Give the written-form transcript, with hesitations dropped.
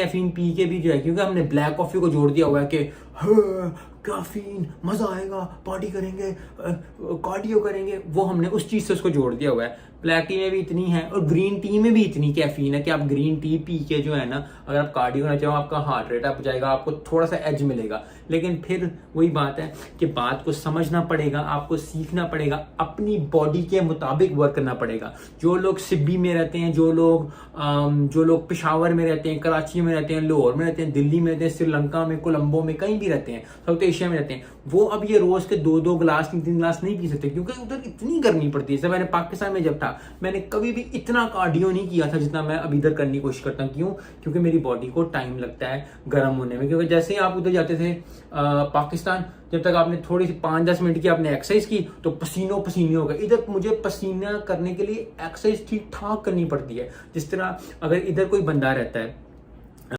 Caffeine P के भी जो है, क्योंकि हमने ब्लैक कॉफी को जोड़ दिया हुआ है कि कैफीन मजा आएगा, पार्टी करेंगे, कार्डियो करेंगे, वो हमने उस चीज से उसको जोड़ दिया हुआ है। ब्लैक टी में भी इतनी है और ग्रीन टी में भी इतनी कैफीन है कि आप ग्रीन टी पी के जो है ना, अगर आप कार्डियो करना चाहो, आपका हार्ट रेट अप जाएगा, आपको थोड़ा सा एज मिलेगा। लेकिन फिर वही बात है कि बात को समझना पड़ेगा, आपको सीखना पड़ेगा, अपनी बॉडी के मुताबिक वर्क करना पड़ेगा। जो लोग सिब्बी में रहते हैं, जो लोग पेशावर में रहते हैं, कराची में रहते हैं, लाहौर में रहते हैं, दिल्ली में रहते हैं, श्रीलंका में, कोलंबो में, कहीं भी रहते हैं, साउथ एशिया में रहते हैं, वो अब ये रोज के 2-2 गिलास 3-3 गिलास नहीं पी सकते, क्योंकि उधर इतनी गर्मी पड़ती है। जैसे मैंने पाकिस्तान में जब था, मैंने कभी भी इतना कार्डियो नहीं किया था जितना मैं अब इधर करने की कोशिश करता हूँ। क्यों? क्योंकि मेरी बॉडी को टाइम लगता है गर्म होने में। क्योंकि जैसे ही आप उधर जाते थे पाकिस्तान, जब तक आपने थोड़ी सी 5-10 मिनट की आपने एक्सरसाइज की तो पसीनों पसीने हो गए। इधर मुझे पसीना करने के लिए एक्सरसाइज ठीक ठाक करनी पड़ती है। जिस तरह अगर इधर कोई बंदा रहता है